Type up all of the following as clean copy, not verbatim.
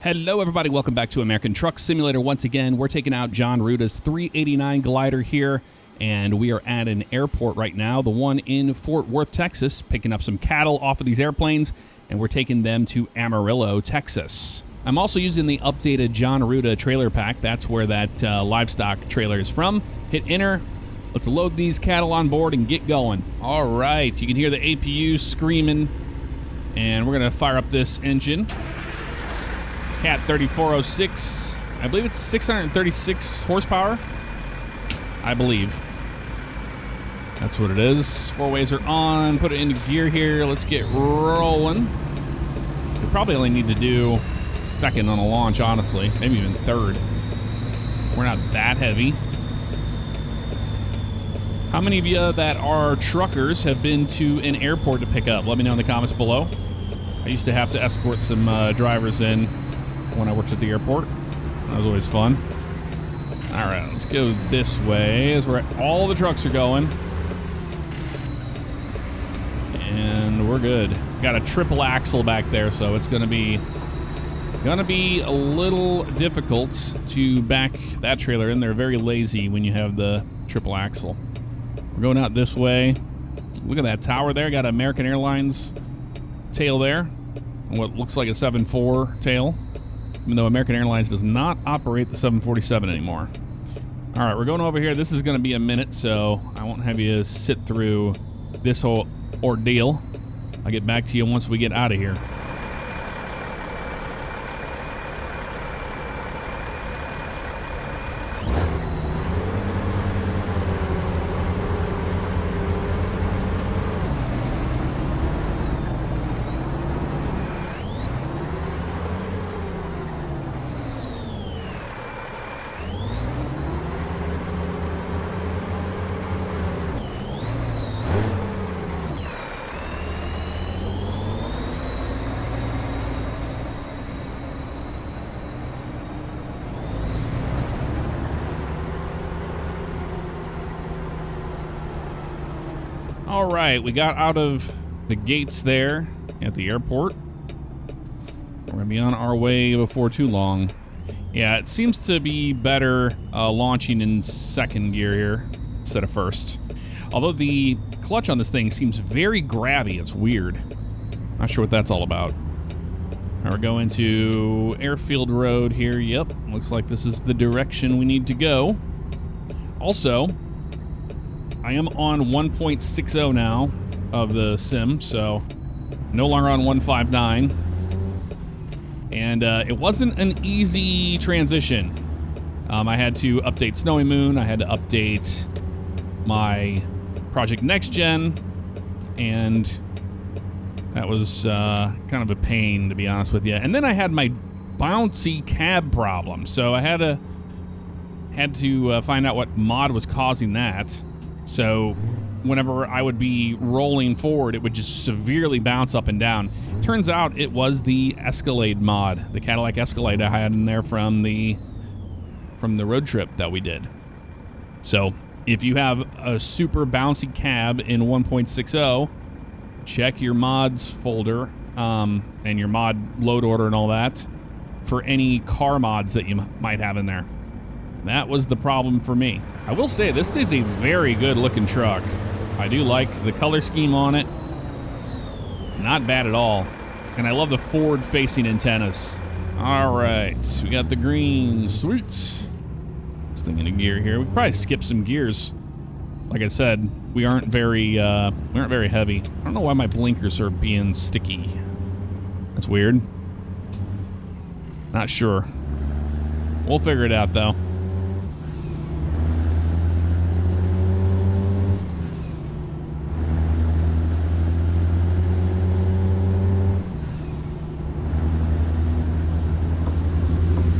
Hello, everybody. Welcome back to American Truck Simulator. Once again, we're taking out Jon Ruda's 389 glider here, and we are at an airport right now, the one in Fort Worth, Texas, picking up some cattle off of these airplanes, and we're taking them to Amarillo, Texas. I'm also using the updated Jon Ruda trailer pack. That's where that livestock trailer is from. Hit enter. Let's load these cattle on board and get going. All right. You can hear the APU screaming, and we're going to fire up this engine. Cat 3406, I believe it's 636 horsepower, I believe. That's what it is. Four ways are on, put it into gear here, let's get rolling. We probably only need to do second on a launch, honestly, maybe even third. We're not that heavy. How many of you that are truckers have been to an airport to pick up? Let me know in the comments below. I used to have to escort some drivers in when I worked at the airport. That was always fun. All right, let's go this way as where all the trucks are going. And we're good. Got a triple axle back there, so it's gonna be a little difficult to back that trailer in. They're very lazy when you have the triple axle. We're going out this way. Look at that tower there. Got American Airlines tail there. And what looks like a 747 tail. Even though American Airlines does not operate the 747 anymore. All right, we're going over here. This is going to be a minute, so I won't have you sit through this whole ordeal. I'll get back to you once we get out of here. All right, we got out of the gates there at the airport. We're gonna be on our way before too long. Yeah, it seems to be better launching in second gear here instead of first. Although the clutch on this thing seems very grabby, it's weird. Not sure what that's all about. All right, we're going to Airfield Road here. Yep, looks like this is the direction we need to go. Also, I am on 1.60 now of the sim, so no longer on 159. And it wasn't an easy transition. I had to update Snowy Moon. I had to update my Project Next Gen, and that was kind of a pain, to be honest with you. And then I had my bouncy cab problem, so I had to find out what mod was causing that. So whenever I would be rolling forward, it would just severely bounce up and down. Turns out it was the Escalade mod, the Cadillac Escalade I had in there from the road trip that we did. So if you have a super bouncy cab in 1.60, check your mods folder and your mod load order and all that for any car mods that you might have in there. That was the problem for me. I will say this is a very good looking truck. I do like the color scheme on it. Not bad at all. And I love the forward facing antennas. All right, we got the green. Sweet. This thing in a gear here. We could probably skip some gears. Like I said, we aren't very heavy. I don't know why my blinkers are being sticky. That's weird. Not sure. We'll figure it out though.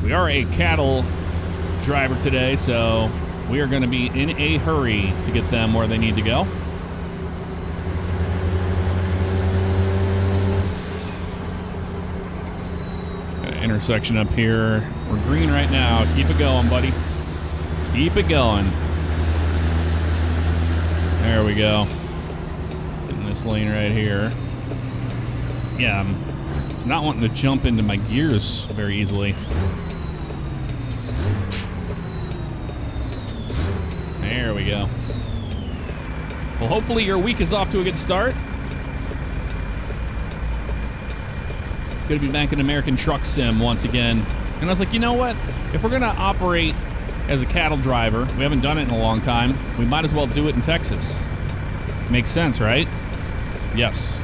We are a cattle driver today, so we are going to be in a hurry to get them where they need to go. Got an intersection up here. We're green right now. Keep it going, buddy. Keep it going. There we go. In this lane right here. Yeah, It's not wanting to jump into my gears very easily. There we go. Well, hopefully your week is off to a good start. Good to be back in American Truck Sim once again. And I was like, you know what? If we're going to operate as a cattle driver, we haven't done it in a long time, we might as well do it in Texas. Makes sense, right? Yes.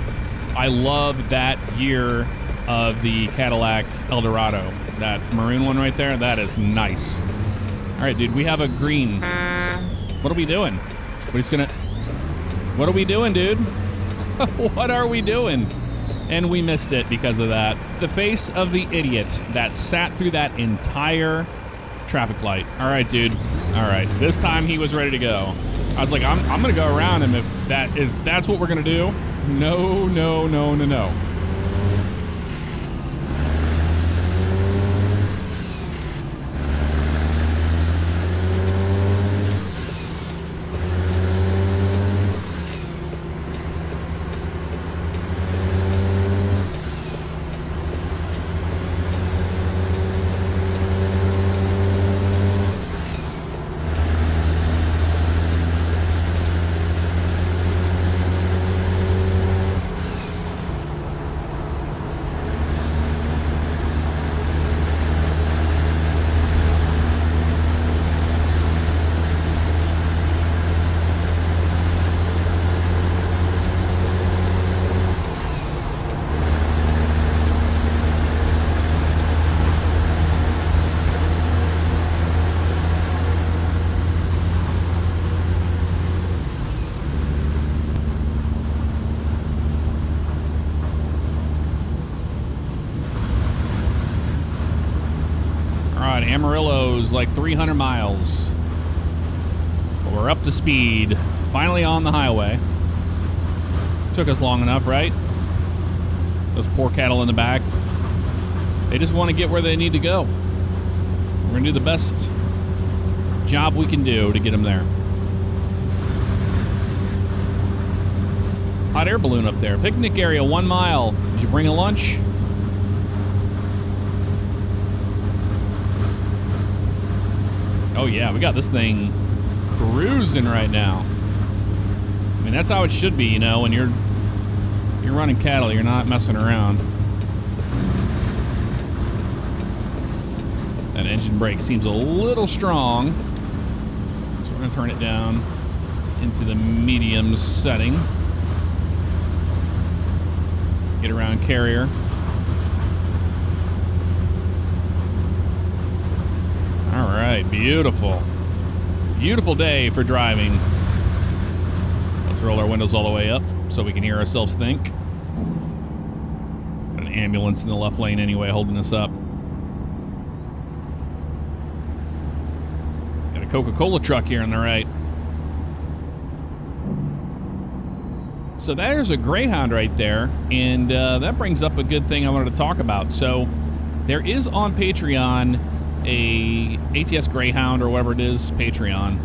I love that year of the Cadillac Eldorado. That maroon one right there, that is nice. All right, dude, we have a green. What are we doing? What are we doing, dude? What are we doing? And we missed it because of that. It's the face of the idiot that sat through that entire traffic light. All right, dude. All right. This time he was ready to go. I was like, I'm going to go around him if that's what we're going to do. No, no, no, no, no. Amarillo's like 300 miles. But we're up to speed. Finally on the highway. Took us long enough, right? Those poor cattle in the back. They just want to get where they need to go. We're going to do the best job we can do to get them there. Hot air balloon up there. Picnic area, 1 mile. Did you bring a lunch? Oh yeah, we got this thing cruising right now. I mean, that's how it should be, you know, when you're running cattle, you're not messing around. That engine brake seems a little strong. So we're gonna turn it down into the medium setting. Get around carrier. All right, beautiful. Beautiful day for driving. Let's roll our windows all the way up so we can hear ourselves think. Got an ambulance in the left lane anyway holding us up. Got a Coca-Cola truck here on the right. So there's a Greyhound right there, and that brings up a good thing I wanted to talk about. So there is on Patreon a ATS Greyhound or whatever it is, Patreon.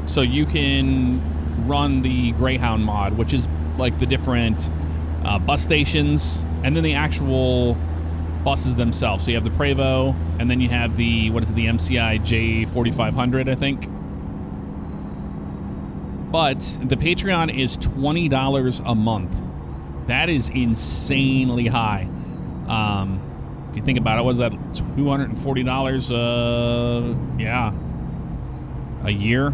So you can run the Greyhound mod, which is like the different bus stations and then the actual buses themselves. So you have the Prevost, and then you have the, what is it, the MCI J4500, I think. But the Patreon is $20 a month. That is insanely high. If you think about it, was that $240? Yeah, a year.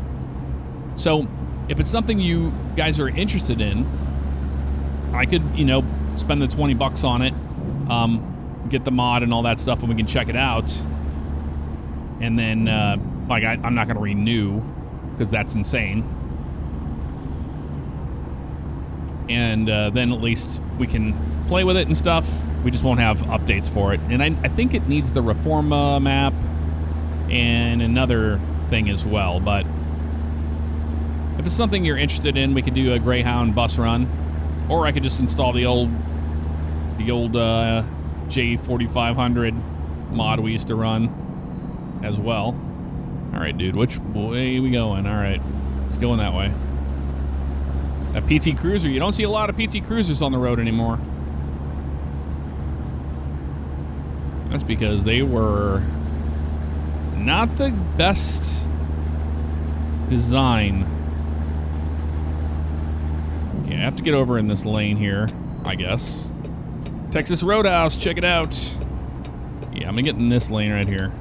So if it's something you guys are interested in, I could, you know, spend the $20 on it, get the mod and all that stuff, and we can check it out. And then, like, I'm not going to renew because that's insane. And then at least we can play with it and stuff. We just won't have updates for it. And I think it needs the Reforma map and another thing as well. But if it's something you're interested in, we could do a Greyhound bus run. Or I could just install the old J4500 mod we used to run as well. All right, dude, which way are we going? All right, let's go in that way. A PT Cruiser. You don't see a lot of PT Cruisers on the road anymore. That's because they were not the best design. Okay, I have to get over in this lane here, I guess. Texas Roadhouse, check it out. Yeah, I'm gonna get in this lane right here.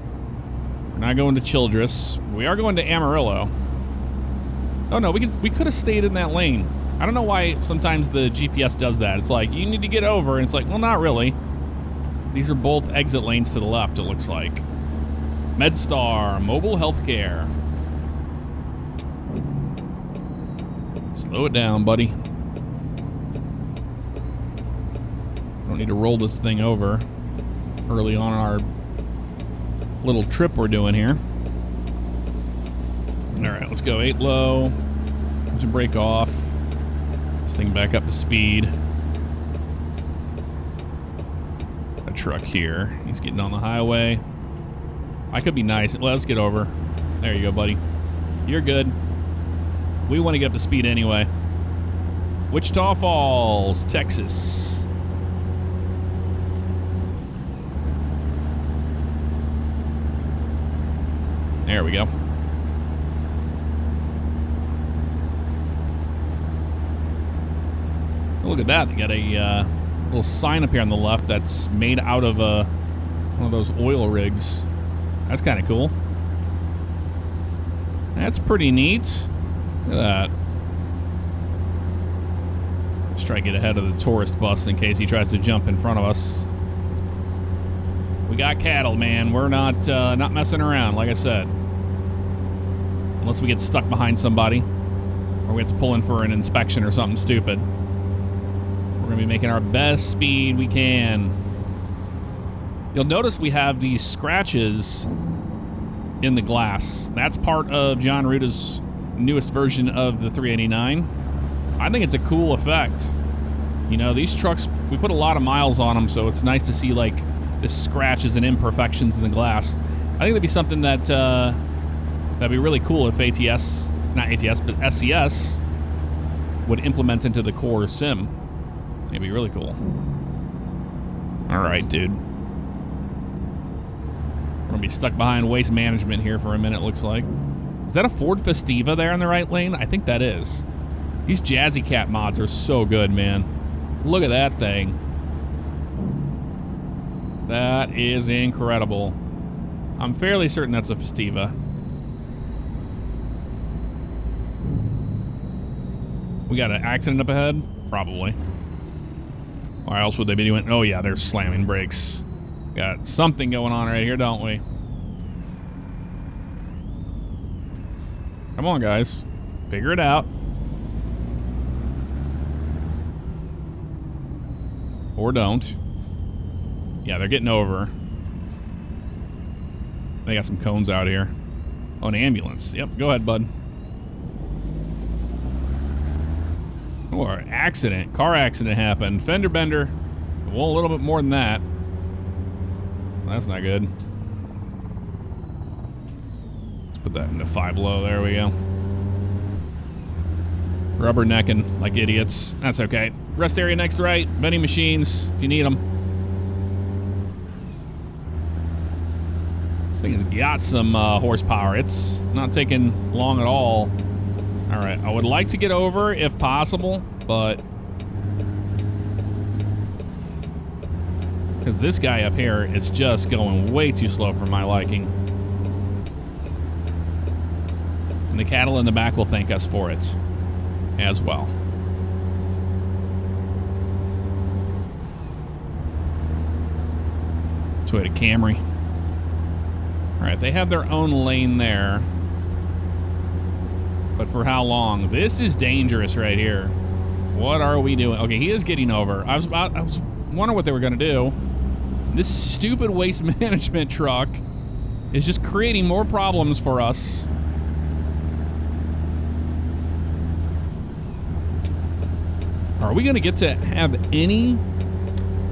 We're not going to Childress. We are going to Amarillo. Oh no, we could have stayed in that lane. I don't know why sometimes the GPS does that. It's like, you need to get over, and it's like, well, not really. These are both exit lanes to the left, it looks like. MedStar, mobile healthcare. Slow it down, buddy. Don't need to roll this thing over early on in our little trip we're doing here. All right, let's go 8 low. Engine brake off. This thing back up to speed. A truck here. He's getting on the highway. I could be nice. Let's get over. There you go, buddy. You're good. We want to get up to speed anyway. Wichita Falls, Texas. There we go. Look at that. They got a little sign up here on the left that's made out of one of those oil rigs. That's kind of cool. That's pretty neat. Look at that. Let's try to get ahead of the tourist bus in case he tries to jump in front of us. We got cattle, man. We're not messing around, like I said. Unless we get stuck behind somebody, or we have to pull in for an inspection or something stupid. We're going to be making our best speed we can. You'll notice we have these scratches in the glass. That's part of Jon Ruda's newest version of the 389. I think it's a cool effect. You know, these trucks, we put a lot of miles on them, so it's nice to see, like, the scratches and imperfections in the glass. I think that'd be something that that'd be really cool if ATS, not ATS, but SCS would implement into the core sim. It'd be really cool. All right, dude. We're gonna be stuck behind waste management here for a minute, looks like. Is that a Ford Festiva there in the right lane? I think that is. These Jazzy Cat mods are so good, man. Look at that thing. That is incredible. I'm fairly certain that's a Festiva. We got an accident up ahead? Probably. Why else would they be doing? Oh yeah, they're slamming brakes. Got something going on right here, don't we? Come on, guys. Figure it out. Or don't. Yeah, they're getting over. They got some cones out here. Oh, an ambulance. Yep, go ahead, bud. Or an accident. Car accident happened. Fender bender. Well, a little bit more than that. That's not good. Let's put that into 5 low. There we go. Rubbernecking like idiots. That's okay. Rest area next right. Vending machines if you need them. This thing has got some horsepower. It's not taking long at all. All right, I would like to get over if possible, but because this guy up here is just going way too slow for my liking. And the cattle in the back will thank us for it as well. Toyota Camry. All right, they have their own lane there. But for how long? This is dangerous right here. What are we doing? Okay, he is getting over. I was wondering what they were going to do. This stupid waste management truck is just creating more problems for us. Are we going to get to have any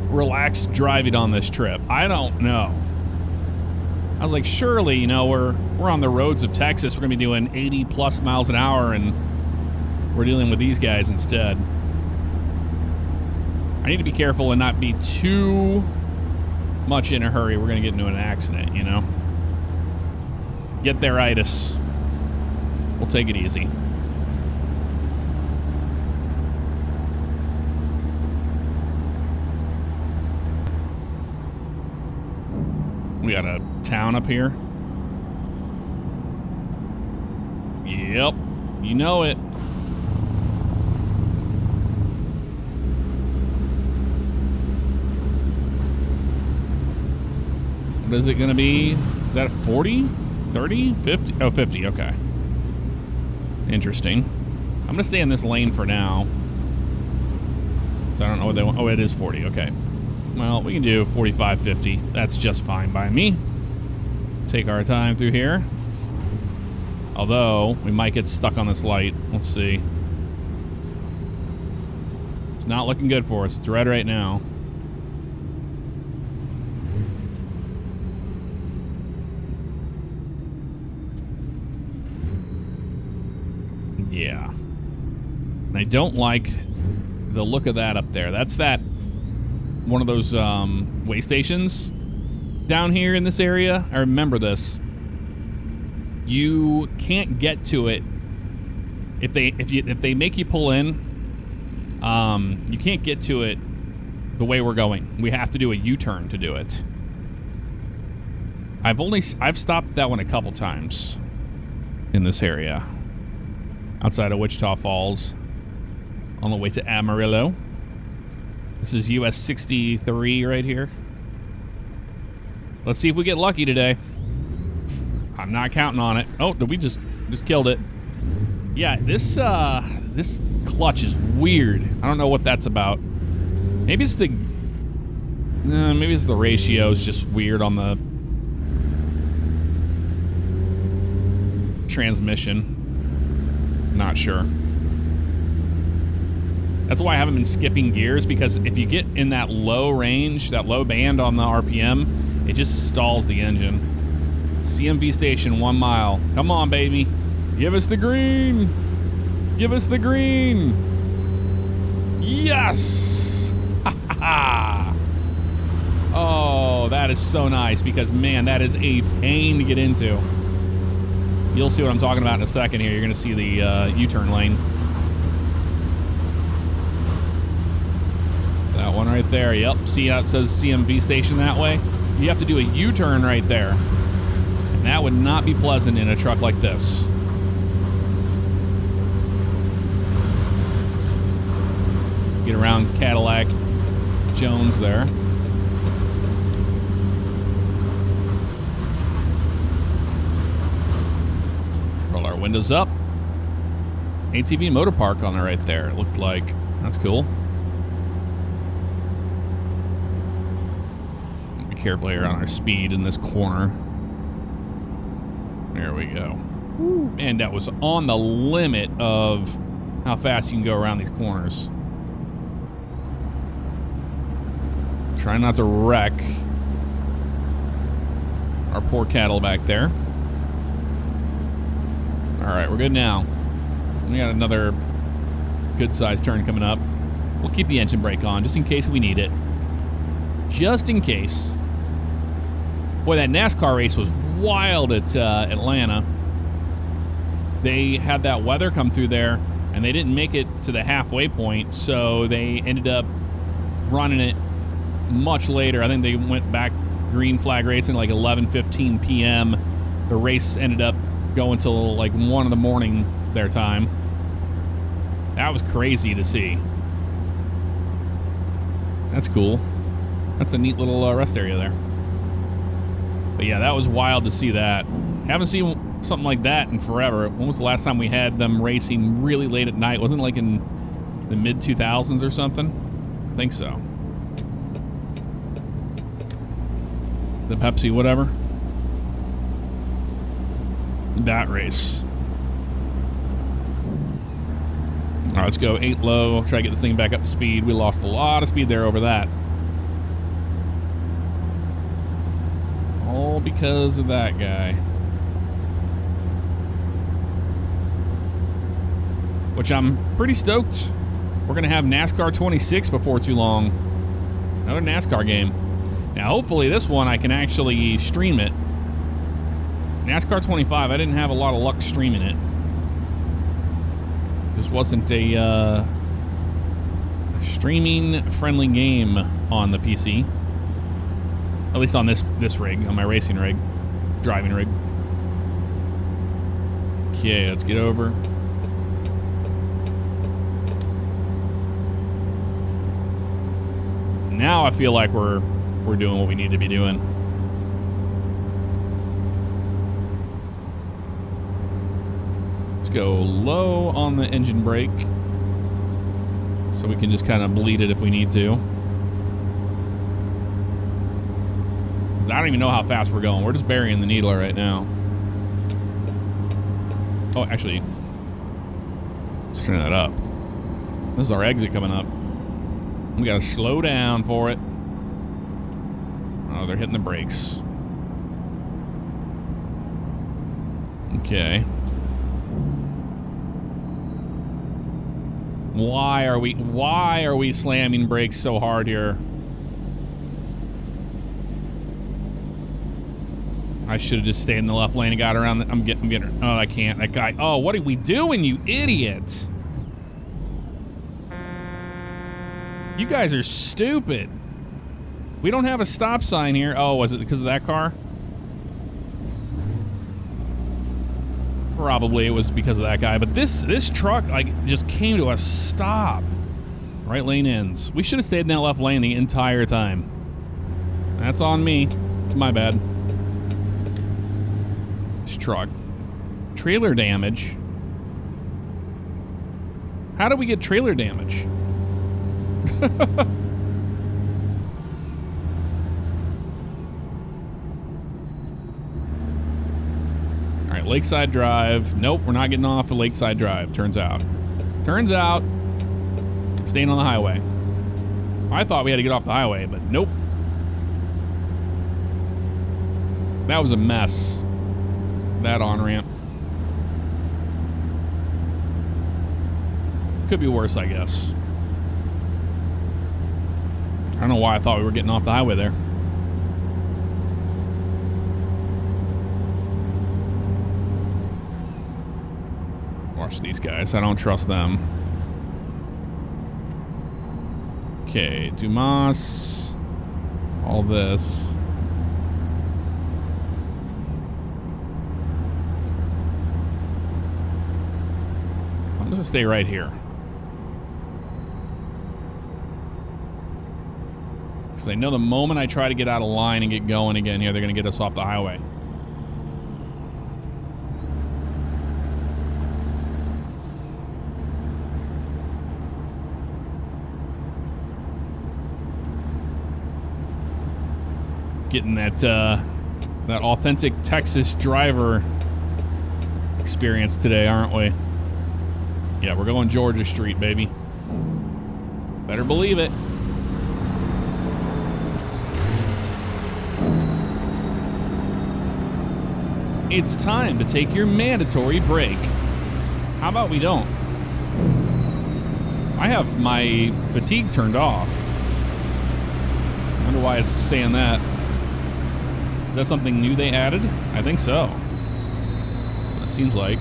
relaxed driving on this trip? I don't know. I was like, surely, you know, we're on the roads of Texas. We're going to be doing 80 plus miles an hour, and we're dealing with these guys instead. I need to be careful and not be too much in a hurry we're going to get into an accident, you know? Get there-itis. We'll take it easy. We got a town up here. Yep. You know it. What is it going to be? Is that 40? 30? 50? Oh, 50. Okay. Interesting. I'm going to stay in this lane for now. So I don't know what they want. Oh, it is 40. Okay. Well, we can do 45, 50. That's just fine by me. Take our time through here. Although, we might get stuck on this light. Let's see. It's not looking good for us. It's red right now. Yeah. And I don't like the look of that up there. That's that one of those way stations down here in this area. I remember this. You can't get to it if they make you pull in. You can't get to it the way we're going. We have to do a U-turn to do it. I've stopped that one a couple times in this area outside of Wichita Falls on the way to Amarillo. This is US 63 right here. Let's see if we get lucky today. I'm not counting on it. Oh, did we just killed it? Yeah, this clutch is weird. I don't know what that's about. Maybe it's the ratio is just weird on the transmission. Not sure. That's why I haven't been skipping gears, because if you get in that low range, that low band on the RPM, it just stalls the engine. CMV station, 1 mile. Come on, baby. Give us the green. Give us the green. Yes. Oh, that is so nice, because, man, that is a pain to get into. You'll see what I'm talking about in a second here. You're going to see the U-turn lane. That one right there. Yep. See how it says CMV station that way? You have to do a U-turn right there. And that would not be pleasant in a truck like this. Get around Cadillac Jones there. Roll our windows up. ATV Motor Park on there right there. It looked like. That's cool. Careful here on our speed in this corner. There we go. And that was on the limit of how fast you can go around these corners. Try not to wreck our poor cattle back there. All right, we're good now. We got another good-sized turn coming up. We'll keep the engine brake on just in case we need it. Just in case. Boy, that NASCAR race was wild at Atlanta. They had that weather come through there, and they didn't make it to the halfway point, so they ended up running it much later. I think they went back green flag racing like 11:15 p.m. The race ended up going till like 1 in the morning their time. That was crazy to see. That's cool. That's a neat little rest area there. But yeah, that was wild to see that. Haven't seen something like that in forever. When was the last time we had them racing really late at night? Wasn't it like in the mid-2000s or something? I think so. The Pepsi whatever. That race. All right, let's go 8 low. Try to get this thing back up to speed. We lost a lot of speed there over that. All because of that guy. Which I'm pretty stoked. We're going to have NASCAR 26 before too long. Another NASCAR game. Now, hopefully this one I can actually stream it. NASCAR 25, I didn't have a lot of luck streaming it. This wasn't a streaming-friendly game on the PC. At least on this rig, on my racing rig, driving rig. Okay, let's get over. Now I feel like we're doing what we need to be doing. Let's go low on the engine brake so we can just kind of bleed it if we need to. Because I don't even know how fast we're going. We're just burying the needler right now. Oh, actually, let's turn that up. This is our exit coming up. We gotta slow down for it. Oh, they're hitting the brakes. Okay. Why are we slamming brakes so hard here? I should have just stayed in the left lane and got around. I'm getting. Oh, I can't. That guy. Oh, what are we doing, you idiot? You guys are stupid. We don't have a stop sign here. Oh, was it because of that car? Probably it was because of that guy. But this truck like just came to a stop. Right lane ends. We should have stayed in that left lane the entire time. That's on me. It's my bad. This truck. Trailer damage. How did we get trailer damage? All right, Lakeside Drive. Nope, we're not getting off of Lakeside Drive, turns out. Turns out, staying on the highway. I thought we had to get off the highway, but nope. That was a mess. That on-ramp. Could be worse, I guess. I don't know why I thought we were getting off the highway there. Watch these guys. I don't trust them. Okay, Dumas. All this. I'm just gonna stay right here. I know the moment I try to get out of line and get going again here, they're going to get us off the highway. Getting that authentic Texas driver experience today, aren't we? Yeah, we're going Georgia Street, baby. Better believe it. It's time to take your mandatory break. How about we don't? I have my fatigue turned off. I wonder why it's saying that. Is that something new they added? I think so. It seems like.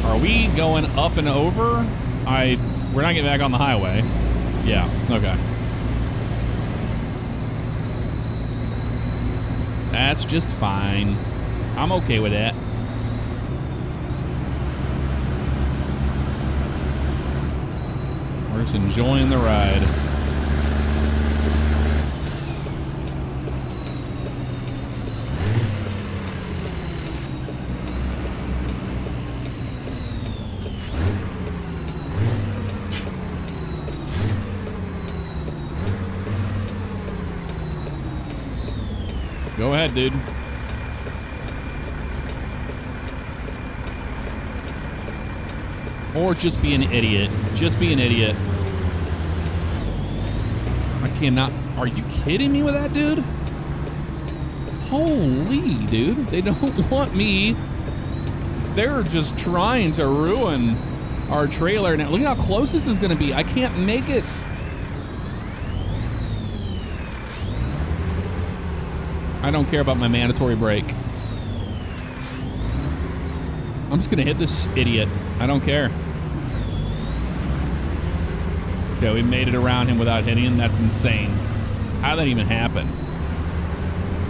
Are we going up and over? We're not getting back on the highway. Yeah, okay. That's just fine. I'm okay with that. We're just enjoying the ride. Go ahead, dude. Or just be an idiot. Just be an idiot. I cannot. Are you kidding me with that, dude? Holy, dude. They don't want me. They're just trying to ruin our trailer. Now, look how close this is going to be. I can't make it. I don't care about my mandatory brake. I'm just gonna hit this idiot. I don't care. Okay, we made it around him without hitting him. That's insane. How did that even happen?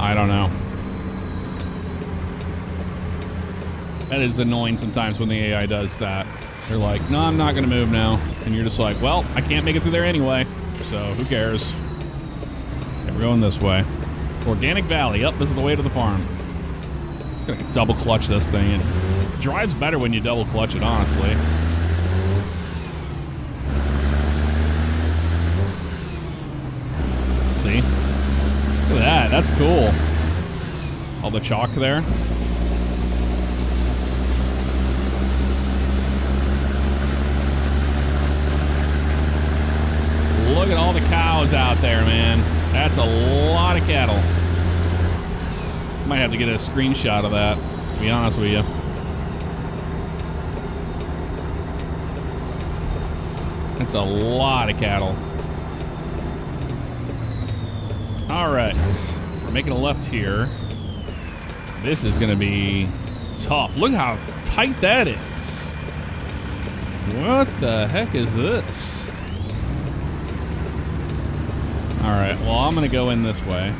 I don't know. That is annoying sometimes when the AI does that. They're like, no, I'm not gonna move now. And you're just like, well, I can't make it through there anyway. So who cares? Okay, we're going this way. Organic Valley. Yep, this is the way to the farm. Just gonna double clutch this thing. It drives better when you double clutch it, honestly. See? Look at that. That's cool. All the chalk there. Look at all the cows out there, man. That's a lot of cattle. Might have to get a screenshot of that, to be honest with you. That's a lot of cattle. All right, we're making a left here. This is gonna be tough. Look how tight that is. What the heck is this? All right, well, I'm gonna go in this way.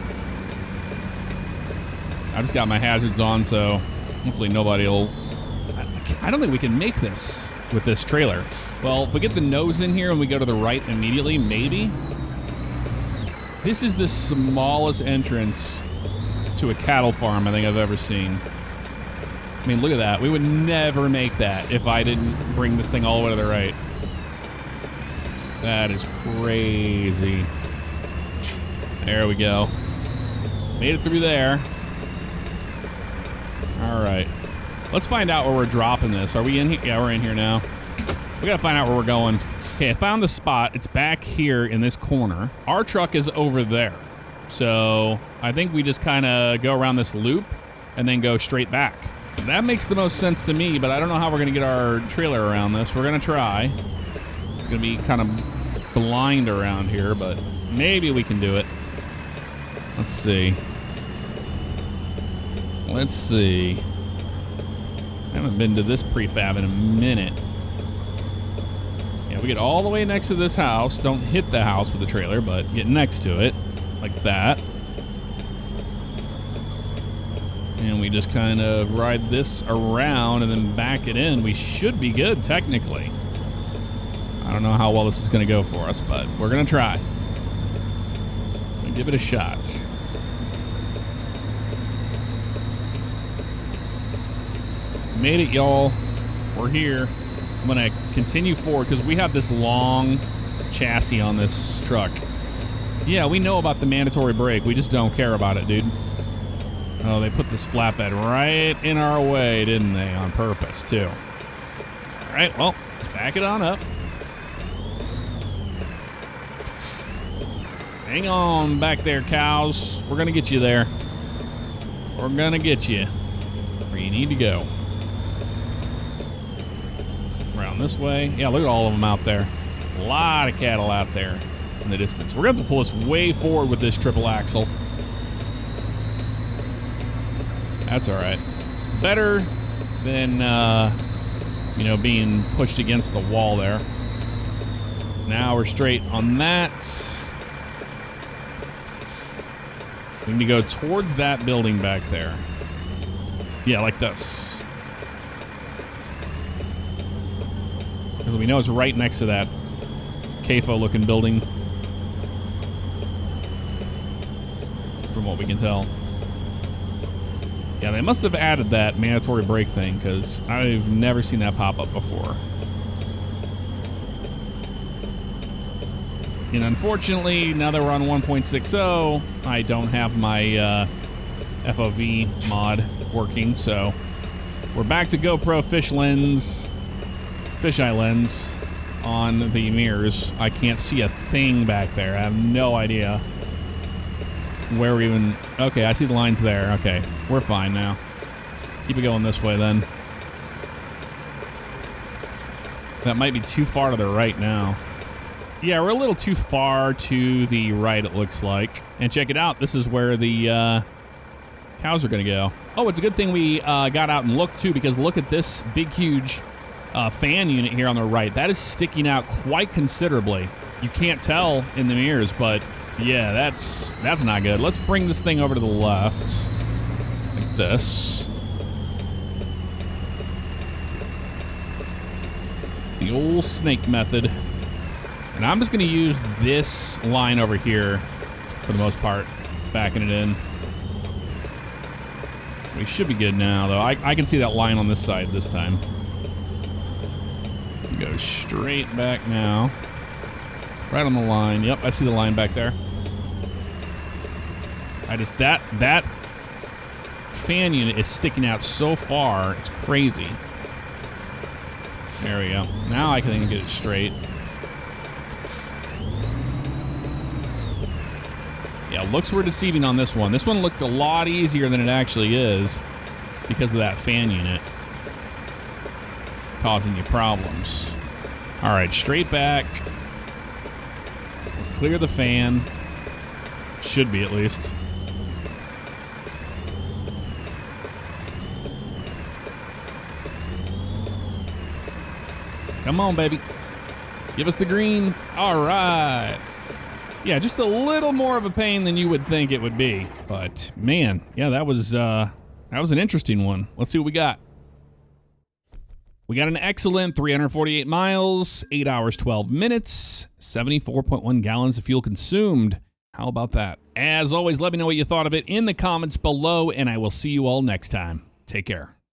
I just got my hazards on, so hopefully nobody will... I don't think we can make this with this trailer. Well, if we get the nose in here and we go to the right immediately, maybe. This is the smallest entrance to a cattle farm I think I've ever seen. I mean, look at that. We would never make that if I didn't bring this thing all the way to the right. That is crazy. There we go. Made it through there. All right. Let's find out where we're dropping this. Are we in here? Yeah, we're in here now. We gotta find out where we're going. Okay, I found the spot. It's back here in this corner. Our truck is over there. So I think we just kind of go around this loop and then go straight back. That makes the most sense to me, but I don't know how we're gonna get our trailer around this. We're gonna try. It's gonna be kind of blind around here, but maybe we can do it. Let's see. Let's see. I haven't been to this prefab in a minute. Yeah, we get all the way next to this house. Don't hit the house with the trailer, but get next to it. Like that. And we just kind of ride this around and then back it in. We should be good, technically. I don't know how well this is going to go for us, but we're going to try. We'll give it a shot. Made it, y'all. We're here. I'm going to continue forward because we have this long chassis on this truck. Yeah, we know about the mandatory brake. We just don't care about it, dude. Oh, they put this flatbed right in our way, didn't they? On purpose, too. All right, well, let's back it on up. Hang on back there, cows. We're going to get you there. We're going to get you where you need to go. Around this way. Yeah, look at all of them out there. A lot of cattle out there in the distance. We're going to have to pull this way forward with this triple axle. That's all right. It's better than, you know, being pushed against the wall there. Now we're straight on that. We need to go towards that building back there. Yeah, like this. Because we know it's right next to that CAFO-looking building. From what we can tell. Yeah, they must have added that mandatory brake thing, because I've never seen that pop up before. And unfortunately, now that we're on 1.60, I don't have my FOV mod working, so we're back to GoPro fisheye lens on the mirrors. I can't see a thing back there. I have no idea where we even... Okay, I see the lines there. Okay, we're fine now. Keep it going this way then. That might be too far to the right now. Yeah, we're a little too far to the right, it looks like. And check it out. This is where the Cows are going to go. Oh, it's a good thing we got out and looked, too, because look at this big, huge fan unit here on the right. That is sticking out quite considerably. You can't tell in the mirrors, but yeah, that's not good. Let's bring this thing over to the left, like this. The old snake method. And I'm just going to use this line over here for the most part, backing it in. We should be good now, though. I can see that line on this side this time. Go straight back now. Right on the line. Yep, I see the line back there. That fan unit is sticking out so far. It's crazy. There we go. Now I can get it straight. Yeah, looks were deceiving on this one. This one looked a lot easier than it actually is because of that fan unit causing you problems. All right, straight back. Clear the fan. Should be, at least. Come on, baby. Give us the green. All right. Yeah, just a little more of a pain than you would think it would be. But, man, yeah, that was an interesting one. Let's see what we got. We got an excellent 348 miles, 8 hours, 12 minutes, 74.1 gallons of fuel consumed. How about that? As always, let me know what you thought of it in the comments below, and I will see you all next time. Take care.